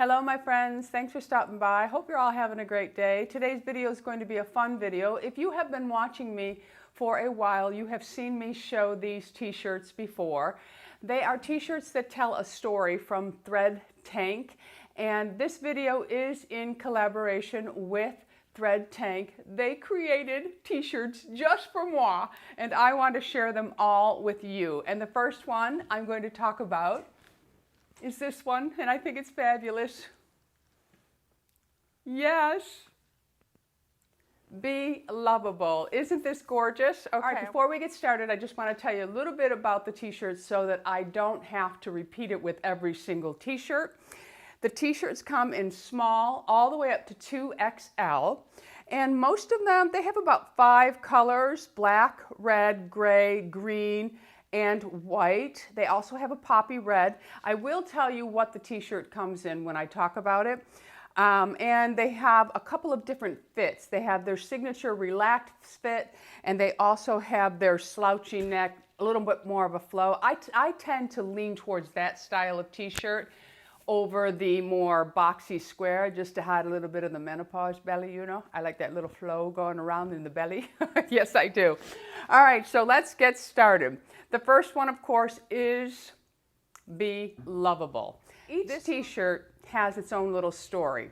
Hello my friends, thanks for stopping by. I hope you're all having a great day. Today's video is going to be a fun video. If you have been watching me for a while, you have seen me show these t-shirts before. They are t-shirts that tell a story from Thread Tank, and this video is in collaboration with Thread Tank. They created t-shirts just for moi, and I want to share them all with you. And the first one I'm going to talk about is this one, and I think it's fabulous. Yes. Be lovable. Isn't this gorgeous? Okay. All right, before we get started, I just want to tell you a little bit about the t-shirts so that I don't have to repeat it with every single t-shirt. The t-shirts come in small all the way up to 2XL, and most of them, they have about 5 colors: black, red, gray, green, and white. They also have a poppy red. I will tell you what the t-shirt comes in when I talk about it. And they have a couple of different fits. They have their signature relaxed fit, and they also have their slouchy neck, a little bit more of a flow. I tend to lean towards that style of t-shirt over the more boxy square, just to hide a little bit of the menopause belly, you know. I like that little flow going around in the belly. Yes, I do. All right, so let's get started. The first one, of course, is Be Lovable. Each t-shirt has its own little story.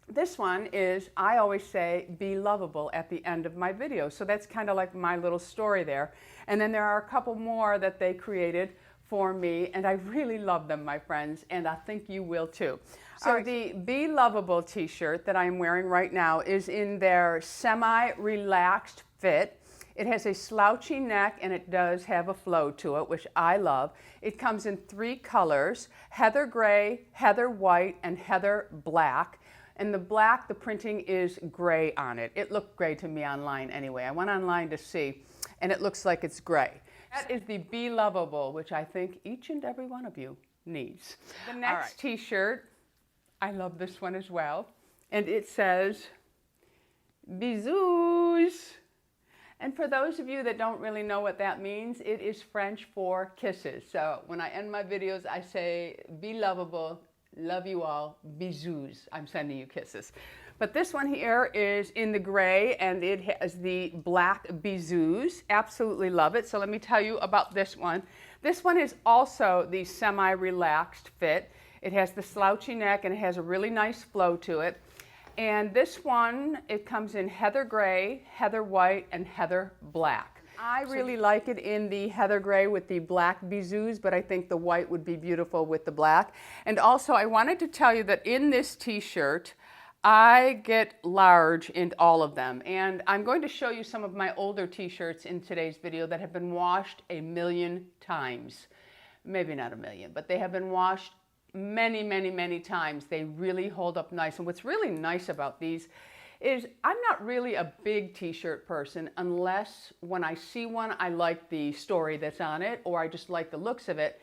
This one is, I always say, be lovable at the end of my video. So that's kind of like my little story there. And then there are a couple more that they created for me, and I really love them, my friends, and I think you will too. So the Be Lovable t-shirt that I'm wearing right now is in their semi-relaxed fit. It has a slouchy neck, and it does have a flow to it, which I love. It comes in 3 colors: heather gray, heather white, and heather black. And the black, the printing is gray on it. It looked gray to me online anyway. I went online to see, and it looks like it's gray. That is the Be Lovable, which I think each and every one of you needs. The next t-shirt, I love this one as well, and it says, BISOUS. And for those of you that don't really know what that means, it is French for kisses. So when I end my videos, I say, be lovable, love you all, bisous. I'm sending you kisses. But this one here is in the gray, and it has the black BISOUS. Absolutely love it. So let me tell you about this one. This one is also the semi-relaxed fit. It has the slouchy neck, and it has a really nice flow to it. And this one, it comes in heather gray, heather white, and heather black. I really like it in the heather gray with the black BISOUS, but I think the white would be beautiful with the black. And also, I wanted to tell you that in this t-shirt, I get large in all of them. And I'm going to show you some of my older t-shirts in today's video that have been washed a million times. Maybe not a million, but they have been washed many, many, many times. They really hold up nice. And what's really nice about these is I'm not really a big t-shirt person unless when I see one, I like the story that's on it, or I just like the looks of it.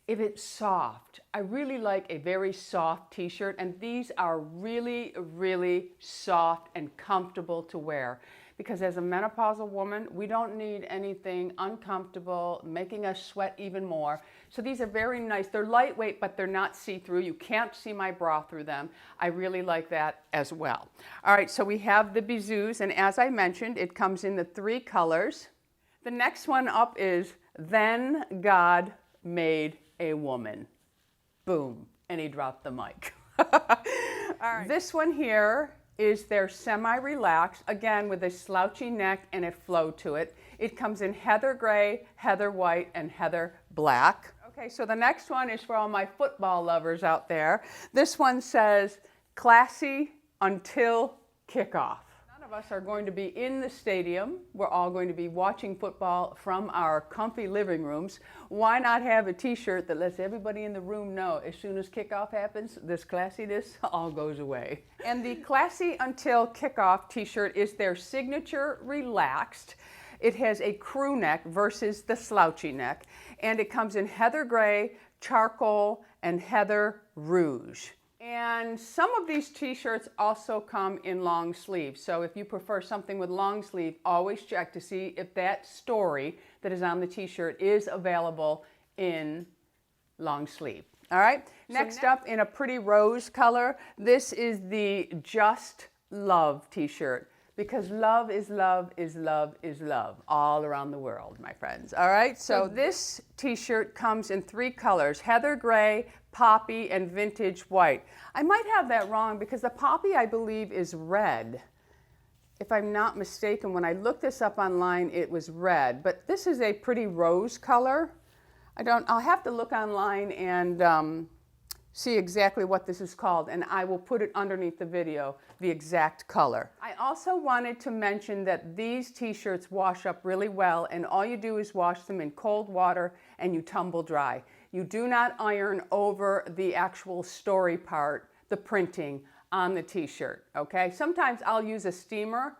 If it's soft, I really like a very soft t-shirt, and these are really, really soft and comfortable to wear. Because as a menopausal woman, we don't need anything uncomfortable, making us sweat even more. So these are very nice. They're lightweight, but they're not see-through. You can't see my bra through them. I really like that as well. All right, so we have the BISOUS, and as I mentioned, it comes in the 3 colors. The next one up is Then God Made a Woman. Boom, and he dropped the mic. All right. This one here is their semi-relaxed, again with a slouchy neck and a flow to it. It comes in heather gray, heather white, and heather black. Okay, so the next one is for all my football lovers out there. This one says, classy until kickoff. None of us are going to be in the stadium. We're all going to be watching football from our comfy living rooms. Why not have a t-shirt that lets everybody in the room know as soon as kickoff happens, this classiness all goes away. And the Classy Until Kickoff t-shirt is their signature relaxed. It has a crew neck versus the slouchy neck, and it comes in heather gray, charcoal, and heather rouge. And some of these t-shirts also come in long sleeves. So if you prefer something with long sleeve, always check to see if that story that is on the t-shirt is available in long sleeve. All right, next up in a pretty rose color, this is the Just Love t-shirt, because love is love is love is love all around the world, my friends. All right, so this t-shirt comes in 3 colors: heather gray, poppy, and vintage white. I might have that wrong because the poppy, I believe, is red. If I'm not mistaken, when I looked this up online, it was red, but this is a pretty rose color. I'll have to look online and see exactly what this is called, and I will put it underneath the video, the exact color. I also wanted to mention that these t-shirts wash up really well, and all you do is wash them in cold water and you tumble dry. You do not iron over the actual story part, the printing on the t-shirt, okay? Sometimes I'll use a steamer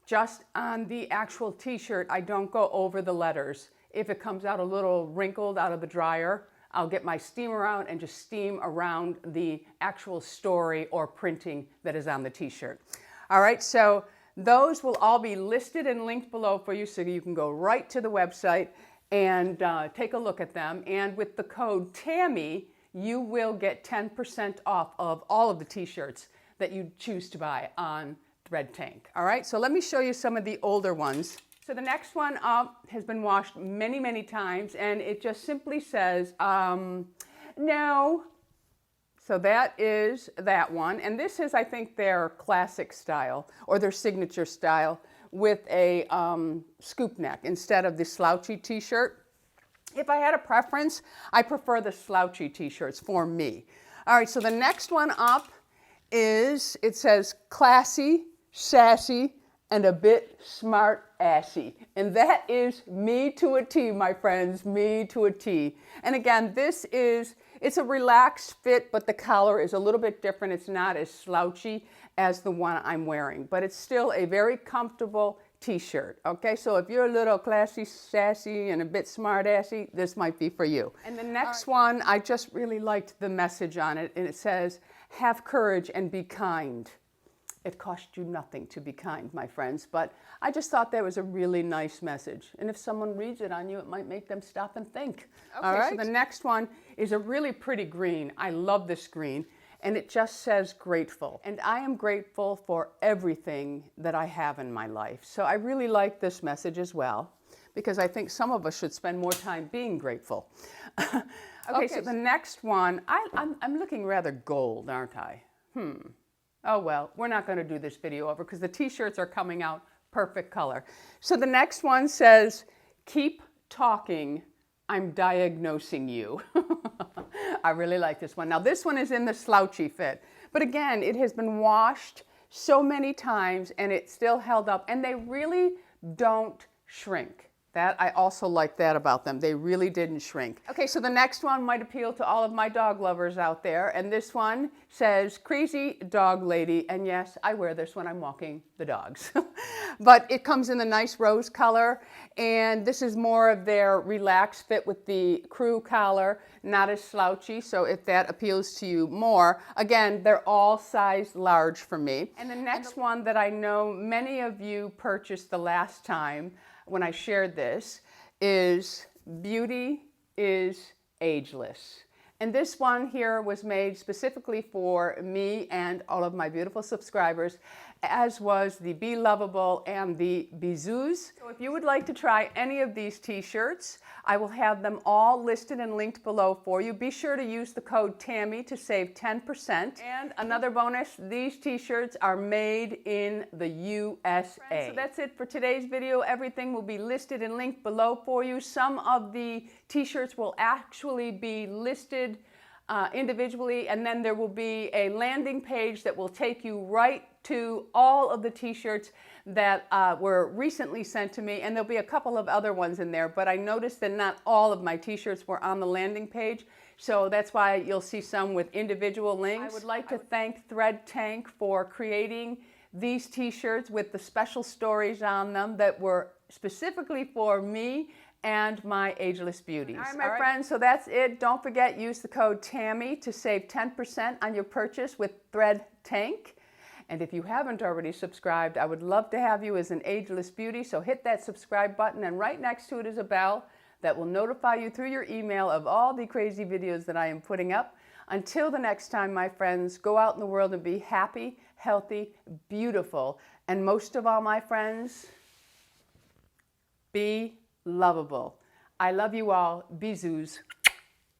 just on the actual t-shirt. I don't go over the letters. If it comes out a little wrinkled out of the dryer, I'll get my steamer out and just steam around the actual story or printing that is on the t-shirt. All right, so those will all be listed and linked below for you, so you can go right to the website and take a look at them. And with the code TAMMY, you will get 10% off of all of the t-shirts that you choose to buy on Thread Tank. All right, so let me show you some of the older ones. So the next one up has been washed many, many times, and it just simply says, no. So that is that one. And this is, I think, their classic style, or their signature style, with a scoop neck instead of the slouchy t-shirt. If I had a preference, I prefer the slouchy t-shirts for me. All right, so the next one up is, it says classy, sassy, and a bit smart-assy. And that is me to a T, my friends, me to a T. And again, it's a relaxed fit, but the collar is a little bit different. It's not as slouchy as the one I'm wearing, but it's still a very comfortable t-shirt, okay? So if you're a little classy, sassy, and a bit smart-assy, this might be for you. And the next one, I just really liked the message on it, and it says, have courage and be kind. It costs you nothing to be kind, my friends, but I just thought that was a really nice message. And if someone reads it on you, it might make them stop and think. Okay, all right? So the next one is a really pretty green. I love this green. And it just says grateful. And I am grateful for everything that I have in my life. So I really like this message as well, because I think some of us should spend more time being grateful. Okay, so the next one, I'm looking rather gold, aren't I? Oh well, we're not going to do this video over because the t-shirts are coming out perfect color. So the next one says, keep talking, I'm diagnosing you. I really like this one. Now this one is in the slouchy fit, but again, it has been washed so many times and it's still held up, and they really don't shrink. That, I also like that about them. They really didn't shrink. Okay, so the next one might appeal to all of my dog lovers out there. And this one says, crazy dog lady. And yes, I wear this when I'm walking the dogs. But it comes in the nice rose color. And this is more of their relaxed fit with the crew collar, not as slouchy. So if that appeals to you more, again, they're all size large for me. And the next one that I know many of you purchased the last time when I shared this is Beauty is Ageless. And this one here was made specifically for me and all of my beautiful subscribers, as was the Be Lovable and the BISOUS. So if you would like to try any of these t-shirts, I will have them all listed and linked below for you. Be sure to use the code TAMMY to save 10%. And another bonus, these t-shirts are made in the USA. So that's it for today's video. Everything will be listed and linked below for you. Some of the t-shirts will actually be listed individually, and then there will be a landing page that will take you right to all of the t-shirts that were recently sent to me, and there'll be a couple of other ones in there, but I noticed that not all of my t-shirts were on the landing page, so that's why you'll see some with individual links. I would like to thank Thread Tank for creating these t-shirts with the special stories on them that were specifically for me and my ageless beauties. All right, my friends, so that's it. Don't forget, use the code TAMMY to save 10% on your purchase with Thread Tank. And if you haven't already subscribed, I would love to have you as an ageless beauty, so hit that subscribe button, and right next to it is a bell. that will notify you through your email of all the crazy videos that I am putting up. Until the next time, my friends, go out in the world and be happy, healthy, beautiful, and most of all, my friends, be lovable. I love you all. Bisous.